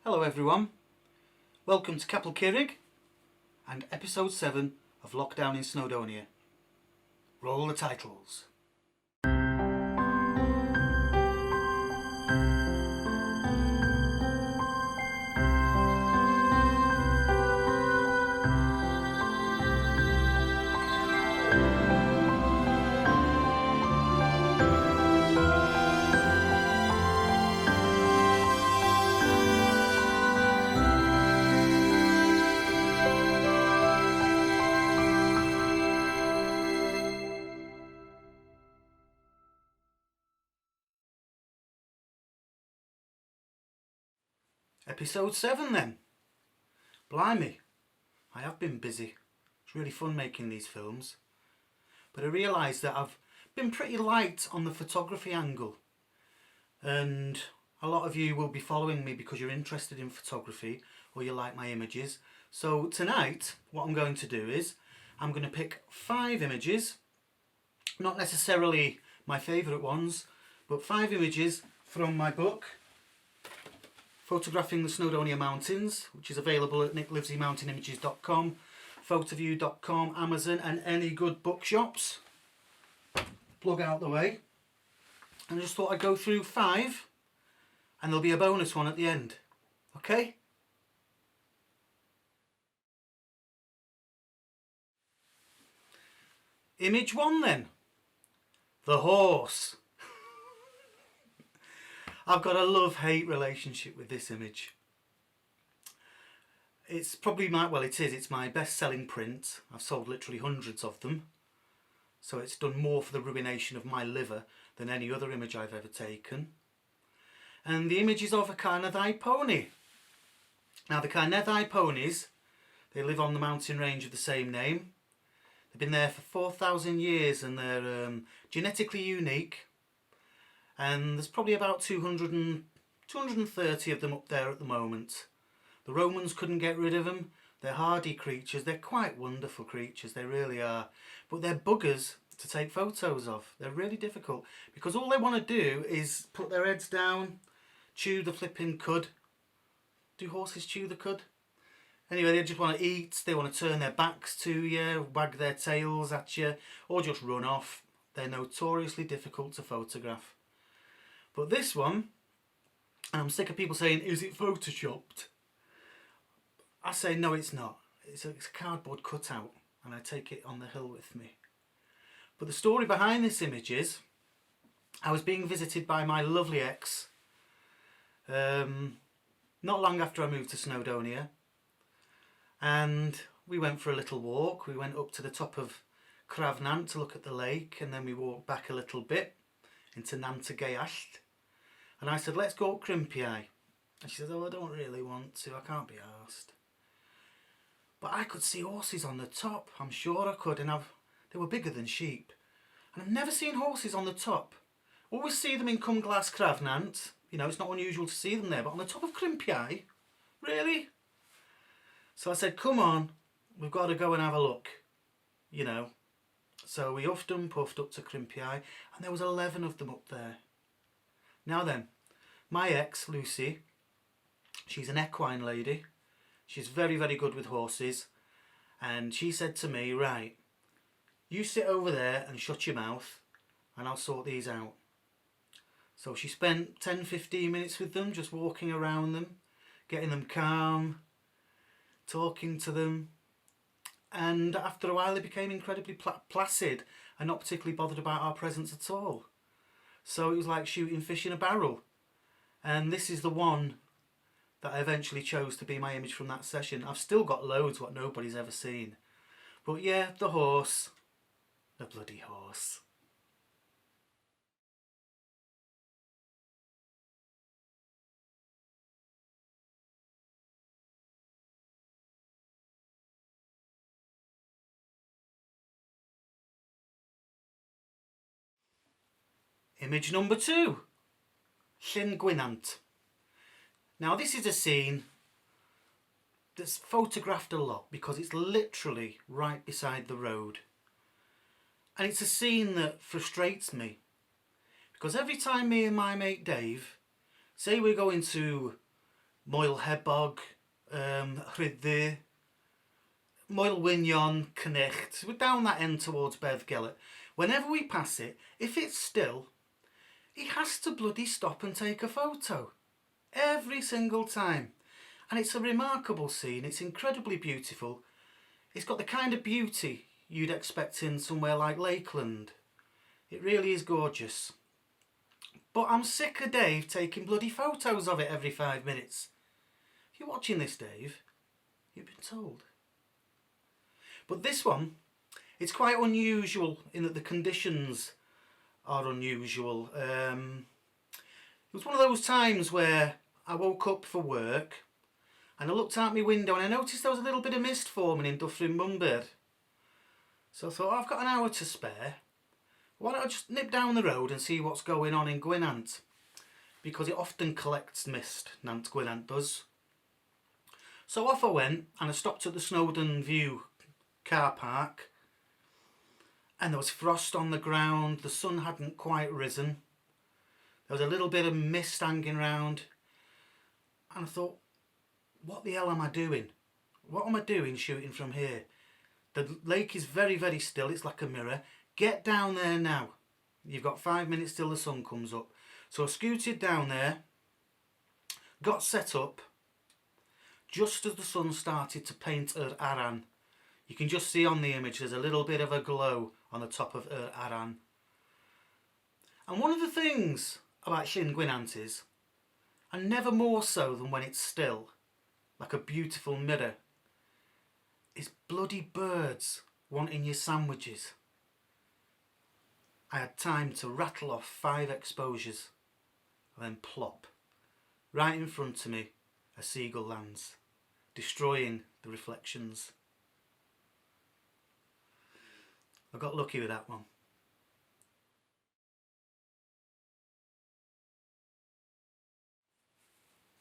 Hello everyone, welcome to Capel Keurig and episode 7 of Lockdown in Snowdonia. Roll the titles. Episode 7 then. Blimey, I have been busy. It's really fun making these films. But I realised that I've been pretty light on the photography angle. And a lot of you will be following me because you're interested in photography or you like my images. So tonight, what I'm going to do is, I'm going to pick 5 images. Not necessarily my favourite ones, but 5 images from my book, Photographing the Snowdonia Mountains, which is available at liveseymountainimages.com, photoview.com, Amazon and any good bookshops. Plug out the way. And I just thought I'd go through 5 and there'll be a bonus one at the end. Okay? Image 1 then. The horse. I've got a love-hate relationship with this image. It's probably it's my best-selling print. I've sold literally hundreds of them. So it's done more for the ruination of my liver than any other image I've ever taken. And the image is of a Carneddau pony. Now the Carneddau ponies, they live on the mountain range of the same name. They've been there for 4,000 years and they're genetically unique. And there's probably about 230 of them up there at the moment. The Romans couldn't get rid of them. They're hardy creatures. They're quite wonderful creatures, they really are. But they're buggers to take photos of. They're really difficult because all they want to do is put their heads down, chew the flipping cud. Do horses chew the cud? Anyway, they just want to eat. They want to turn their backs to you, wag their tails at you, or just run off. They're notoriously difficult to photograph. But this one, and I'm sick of people saying, is it photoshopped? I say, no, it's not. It's a cardboard cutout, and I take it on the hill with me. But the story behind this image is, I was being visited by my lovely ex, not long after I moved to Snowdonia, and we went for a little walk. We went up to the top of Cravnant to look at the lake, and then we walked back a little bit into Nantagayallt. And I said, let's go up Crimpiai. And she said, oh, I don't really want to, I can't be arsed. But I could see horses on the top, I'm sure I could, and they were bigger than sheep. And I've never seen horses on the top. Always see them in Cumglas Cravnant, you know, it's not unusual to see them there, but on the top of Crimpiai? Really? So I said, come on, we've got to go and have a look, you know. So we huffed and puffed up to Crimpiai, and there was 11 of them up there. Now then, my ex, Lucy, she's an equine lady. She's very, very good with horses. And she said to me, right, you sit over there and shut your mouth and I'll sort these out. So she spent 10-15 minutes with them, just walking around them, getting them calm, talking to them. And after a while they became incredibly placid and not particularly bothered about our presence at all. So it was like shooting fish in a barrel. And this is the one that I eventually chose to be my image from that session. I've still got loads what nobody's ever seen. But yeah, the horse. The bloody horse. Image number 2. Llyn Gwynant. Now this is a scene that's photographed a lot because it's literally right beside the road. And it's a scene that frustrates me because every time me and my mate Dave say we're going to Moel Hebog, Rhyddid, Moel Winion, Cnicht. We're down that end towards Beddgelert. Whenever we pass it, if it's still, he has to bloody stop and take a photo. Every single time. And it's a remarkable scene. It's incredibly beautiful. It's got the kind of beauty you'd expect in somewhere like Lakeland. It really is gorgeous. But I'm sick of Dave taking bloody photos of it every 5 minutes. If you're watching this, Dave, you've been told. But this one, it's quite unusual in that the conditions are unusual. It was one of those times where I woke up for work and I looked out my window and I noticed there was a little bit of mist forming in Dyffryn Bumber. So I thought, I've got an hour to spare. Why don't I just nip down the road and see what's going on in Gwynant? Because it often collects mist, Nant Gwynant does. So off I went and I stopped at the Snowdon View car park. And there was frost on the ground, the sun hadn't quite risen. There was a little bit of mist hanging round. And I thought, what the hell am I doing? What am I doing shooting from here? The lake is very, very still, it's like a mirror. Get down there now. You've got 5 minutes till the sun comes up. So I scooted down there, got set up, just as the sun started to paint Aran. You can just see on the image there's a little bit of a glow on the top of Aran. And one of the things about Llyn Gwynant is, and never more so than when it's still, like a beautiful mirror, is bloody birds wanting your sandwiches. I had time to rattle off 5 exposures and then plop. Right in front of me a seagull lands, destroying the reflections. I got lucky with that one.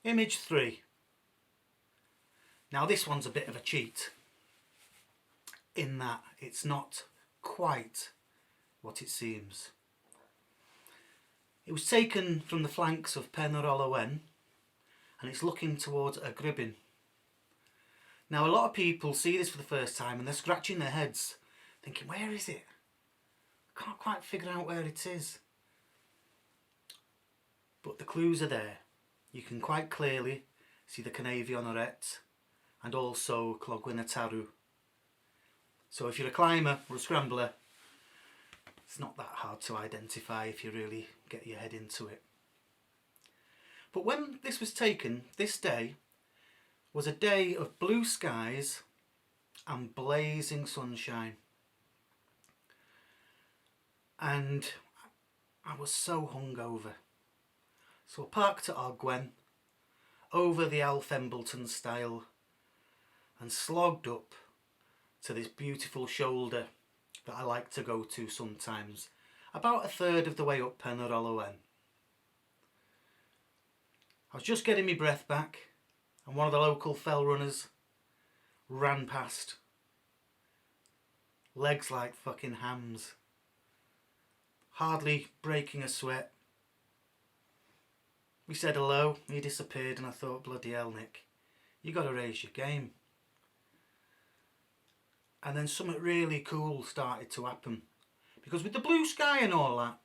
Image 3. Now this one's a bit of a cheat in that it's not quite what it seems. It was taken from the flanks of Pen yr Olwen and it's looking towards a Gribbin. Now a lot of people see this for the first time and they're scratching their heads thinking, where is it? I can't quite figure out where it is. But the clues are there. You can quite clearly see the Canavion Oret and also Clogwyn y Tarw. So if you're a climber or a scrambler, it's not that hard to identify if you really get your head into it. But when this was taken, this day was a day of blue skies and blazing sunshine. And I was so hungover. So I parked at Ogwen, over the Alf Embleton stile, and slogged up to this beautiful shoulder that I like to go to sometimes, about a third of the way up Pen yr Olwen. I was just getting my breath back and one of the local fell runners ran past. Legs like fucking hams. Hardly breaking a sweat. We said hello, he disappeared and I thought, bloody hell Nick, you got to raise your game. And then something really cool started to happen. Because with the blue sky and all that,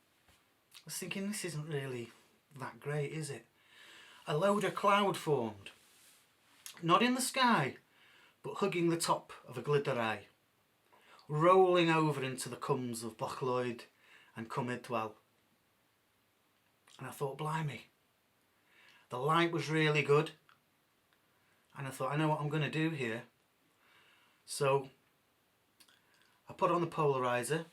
I was thinking this isn't really that great, is it? A load of cloud formed. Not in the sky, but hugging the top of a glidderai. Rolling over into the cums of Bochloyd and Cumidwell. And I thought, blimey. The light was really good. And I thought, I know what I'm going to do here. So I put on the polarizer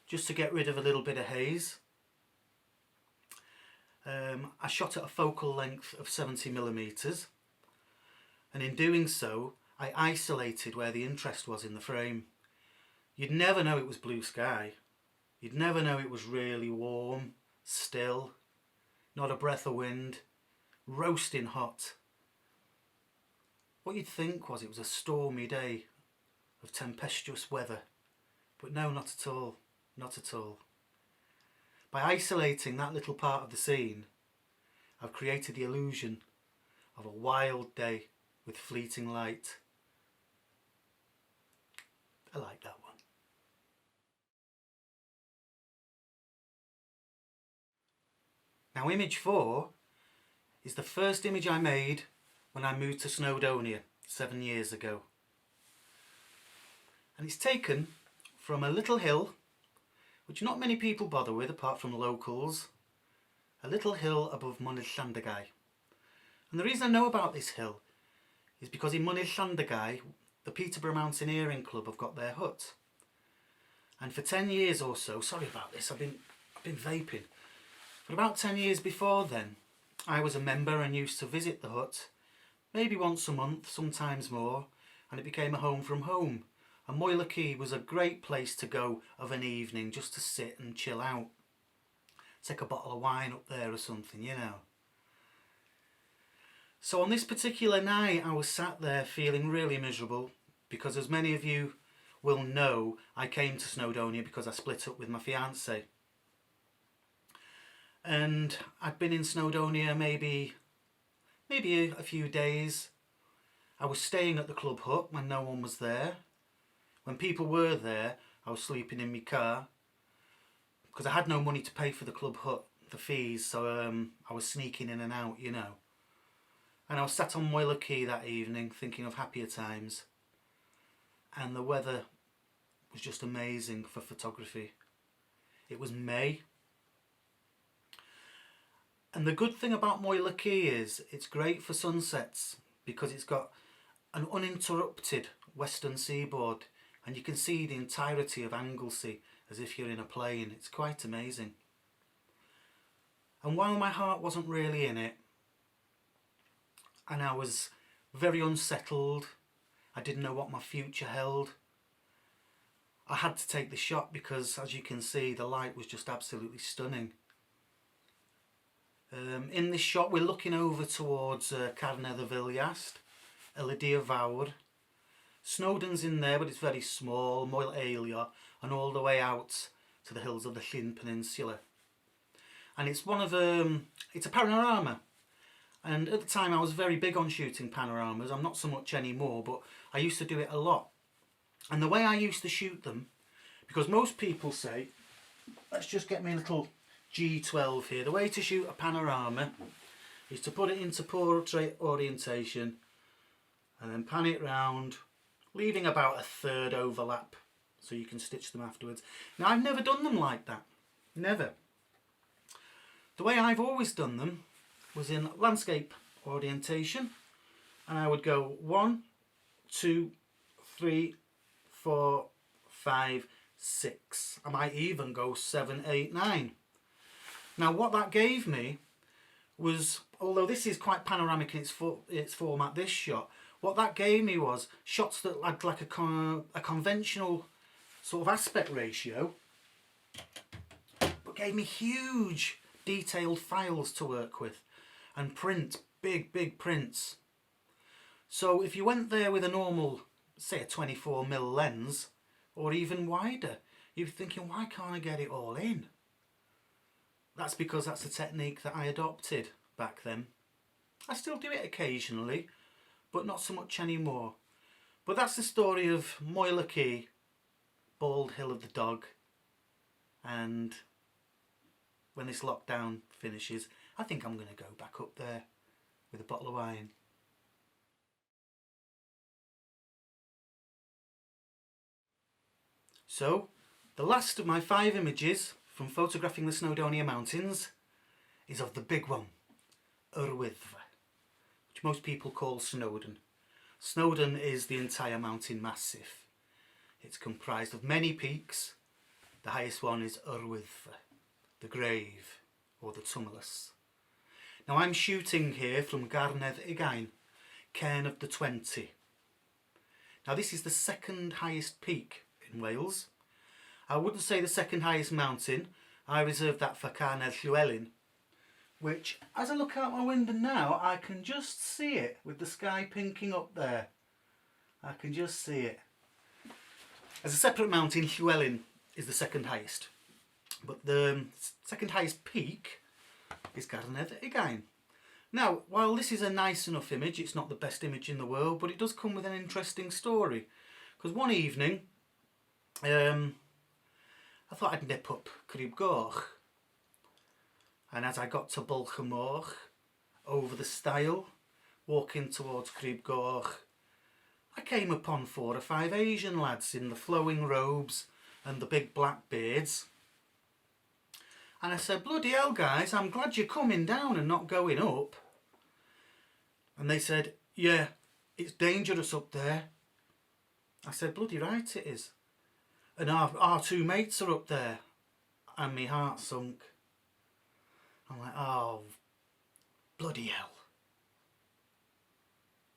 just to get rid of a little bit of haze. I shot at a focal length of 70mm, and in doing so I isolated where the interest was in the frame. You'd never know it was blue sky. You'd never know it was really warm, still, not a breath of wind, roasting hot. What you'd think was it was a stormy day of tempestuous weather. But no, not at all, not at all. By isolating that little part of the scene, I've created the illusion of a wild day with fleeting light. I like that one. Now image 4 is the first image I made when I moved to Snowdonia 7 years ago. And it's taken from a little hill, which not many people bother with apart from locals, a little hill above Mynydd Llandagai. And the reason I know about this hill is because in Mynydd Llandagai, the Peterborough Mountaineering Club have got their hut. And for 10 years or so, sorry about this, I've been vaping. But about 10 years before then, I was a member and used to visit the hut, maybe once a month, sometimes more, and it became a home from home. And Moyle Quay was a great place to go of an evening, just to sit and chill out. Take a bottle of wine up there or something, you know. So on this particular night, I was sat there feeling really miserable, because as many of you will know, I came to Snowdonia because I split up with my fiancée. And I'd been in Snowdonia maybe a few days. I was staying at the club hut when no one was there. When people were there, I was sleeping in my car because I had no money to pay for the club hut, the fees, so I was sneaking in and out, you know. And I was sat on Moyle Quay that evening thinking of happier times. And the weather was just amazing for photography. It was May. And the good thing about Moyle Quay is it's great for sunsets because it's got an uninterrupted western seaboard and you can see the entirety of Anglesey as if you're in a plane. It's quite amazing. And while my heart wasn't really in it and I was very unsettled, I didn't know what my future held, I had to take the shot because, as you can see, the light was just absolutely stunning. In this shot we're looking over towards Carnedd y Filiast, Elydia Fawr. Snowdon's in there but it's very small, Moel Eilio, and all the way out to the hills of the Llyn Peninsula. And it's it's a panorama. And at the time I was very big on shooting panoramas. I'm not so much anymore, but I used to do it a lot. And the way I used to shoot them, because most people say, let's just get me a little G12 here. The way to shoot a panorama is to put it into portrait orientation and then pan it round, leaving about a third overlap so you can stitch them afterwards. Now I've never done them like that. Never. The way I've always done them was in landscape orientation, and I would go 1, 2, 3, 4, 5, 6. I might even go 7, 8, 9. Now what that gave me was, although this is quite panoramic in its format, this shot, what that gave me was shots that had like a conventional sort of aspect ratio, but gave me huge detailed files to work with and print, big prints. So if you went there with a normal, say a 24mm lens or even wider, you'd be thinking, why can't I get it all in? That's because that's the technique that I adopted back then. I still do it occasionally, but not so much anymore. But that's the story of Moyle Quay, Bald Hill of the Dog, and when this lockdown finishes, I think I'm going to go back up there with a bottle of wine. So, the last of my 5 images from photographing the Snowdonia Mountains is of the big one, Yr Wyddfa, which most people call Snowdon. Snowdon is the entire mountain massif. It's comprised of many peaks. The highest one is Yr Wyddfa, the grave, or the tumulus. Now I'm shooting here from Garnedd Ugain, cairn of the 20. Now this is the second highest peak in Wales. I wouldn't say the second highest mountain. I reserve that for Carnedd Llywelyn, which, as I look out my window now, I can just see it with the sky pinking up there. I can just see it. As a separate mountain, Llywelyn is the second highest, but the second highest peak is Garnedd Ugain. Now, while this is a nice enough image, it's not the best image in the world, but it does come with an interesting story. Because one evening, I thought I'd nip up Crib Goch. And as I got to Bulchamoch, over the stile, walking towards Crib Goch, I came upon 4 or 5 Asian lads in the flowing robes and the big black beards. And I said, bloody hell guys, I'm glad you're coming down and not going up. And they said, yeah, it's dangerous up there. I said, bloody right it is. And our 2 mates are up there. And my heart sunk. I'm like, oh, bloody hell.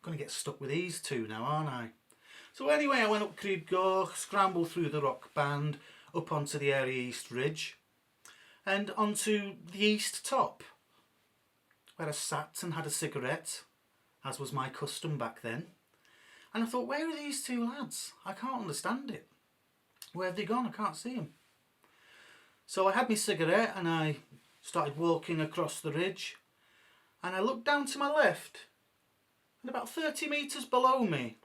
I'm going to get stuck with these 2 now, aren't I? So anyway, I went up Crib Goch, scrambled through the rock band, up onto the Area East Ridge, and onto the east top, where I sat and had a cigarette, as was my custom back then. And I thought, where are these 2 lads? I can't understand it. Where have they gone? I can't see them. So I had my cigarette and I started walking across the ridge, and I looked down to my left, and about 30 metres below me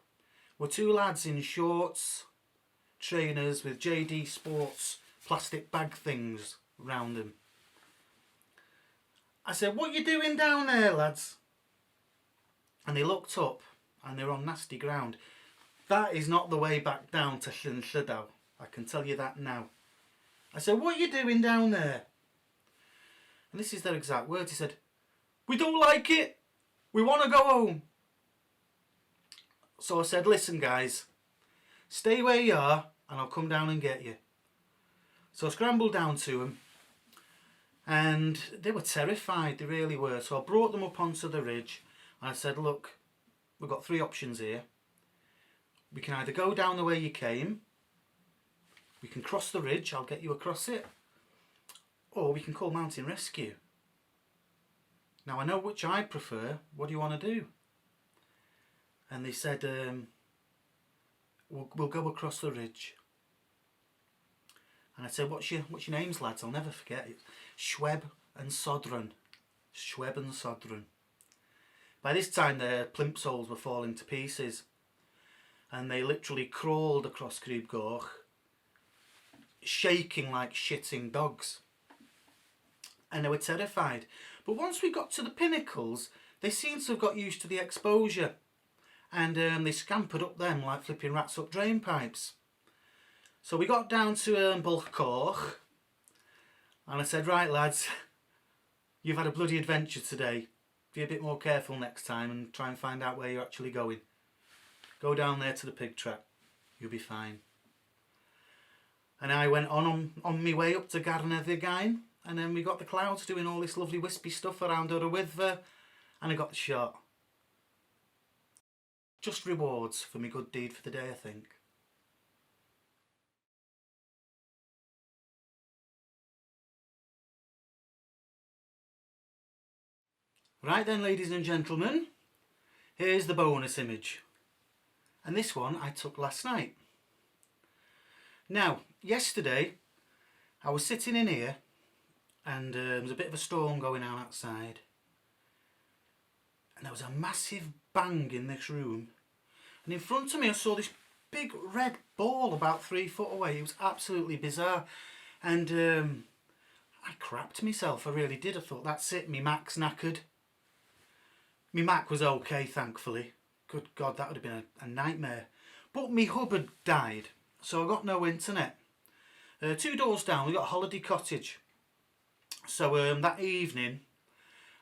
were 2 lads in shorts, trainers with JD Sports plastic bag things round them. I said, what you doing down there, lads? And they looked up and they were on nasty ground. That is not the way back down to Llyn Llydaw, I can tell you that now. I said, what are you doing down there? And this is their exact words. He said, we don't like it. We want to go home. So I said, listen guys, stay where you are and I'll come down and get you. So I scrambled down to them, and they were terrified, they really were. So I brought them up onto the ridge and I said, look, we've got 3 options here. We can either go down the way you came, we can cross the ridge, I'll get you across it, or we can call mountain rescue. Now I know which I prefer, what do you want to do? And they said, we'll go across the ridge. And I said, what's your names, lads? I'll never forget it. Schweb and Sodron. Schweb and Sodron. By this time their plimsolls were falling to pieces, and they literally crawled across Crib Goch, shaking like shitting dogs. And they were terrified. But once we got to the pinnacles, they seemed to have got used to the exposure, and they scampered up them like flipping rats up drain pipes. So we got down to Bulchamoch, and I said, right lads, you've had a bloody adventure today. Be a bit more careful next time and try and find out where you're actually going. Go down there to the pig trap, you'll be fine. And I went on my way up to Garnedd, and then we got the clouds doing all this lovely wispy stuff around Wither, and I got the shot. Just rewards for my good deed for the day, I think. Right then, ladies and gentlemen, here's the bonus image. And this one I took last night. Now, yesterday I was sitting in here, and there was a bit of a storm going on outside, and there was a massive bang in this room, and in front of me I saw this big red ball about 3 foot away. It was absolutely bizarre, and I crapped myself, I really did. I thought, that's it, me Mac's knackered. Me Mac was okay, thankfully. Good God, that would have been a nightmare. But me hub had died, so I got no internet. 2 doors down we got a holiday cottage. So that evening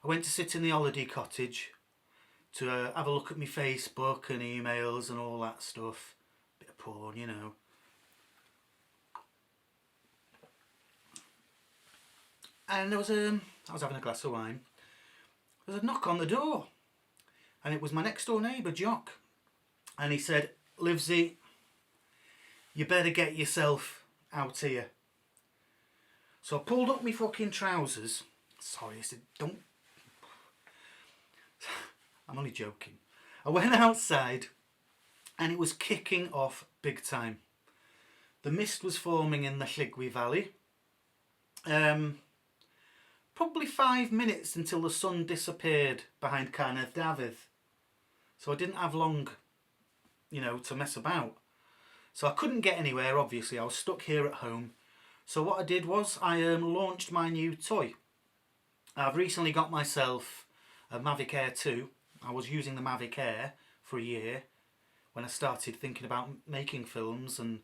I went to sit in the holiday cottage to have a look at my Facebook and emails and all that stuff. Bit of porn, you know. And there was I was having a glass of wine. There was a knock on the door, and it was my next door neighbour, Jock. And he said, Livesey, you better get yourself out here. So I pulled up my fucking trousers. Sorry, I said, don't. I'm only joking. I went outside and it was kicking off big time. The mist was forming in the Lligwy Valley. probably 5 minutes until the sun disappeared behind Carneth Dafydd. So I didn't have long, you know, to mess about. So I couldn't get anywhere, obviously. I was stuck here at home. So what I did was I launched my new toy. I've recently got myself a Mavic Air 2. I was using the Mavic Air for a year when I started thinking about making films and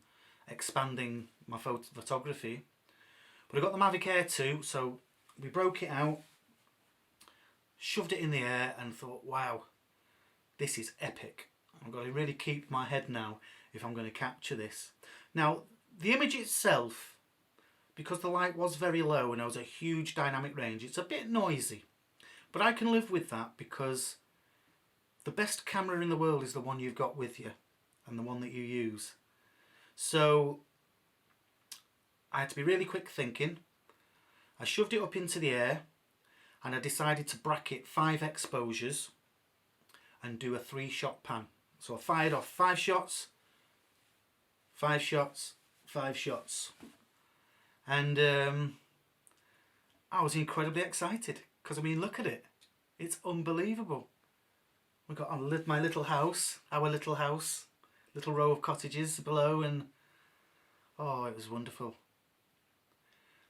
expanding my photography. But I got the Mavic Air 2, so we broke it out, shoved it in the air and thought, wow, this is epic. I've got to really keep my head now if I'm going to capture this. Now, the image itself, because the light was very low and there was a huge dynamic range, it's a bit noisy. But I can live with that because the best camera in the world is the one you've got with you and the one that you use. So I had to be really quick thinking. I shoved it up into the air and I decided to bracket 5 exposures and do a 3-shot pan. So I fired off 5 shots, 5 shots, 5 shots. And I was incredibly excited because, I mean, look at it. It's unbelievable. We've got my little house, our little house, little row of cottages below, and oh, it was wonderful.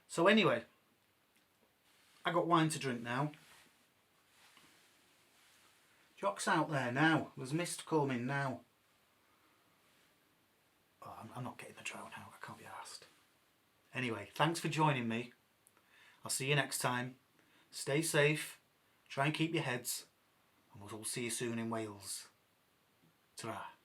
So anyway, I got wine to drink now. Jock's out there now. There's mist coming now. Oh, I'm not getting the drone out. I can't be arsed. Anyway, thanks for joining me. I'll see you next time. Stay safe. Try and keep your heads. And we'll all see you soon in Wales. Ta-ra.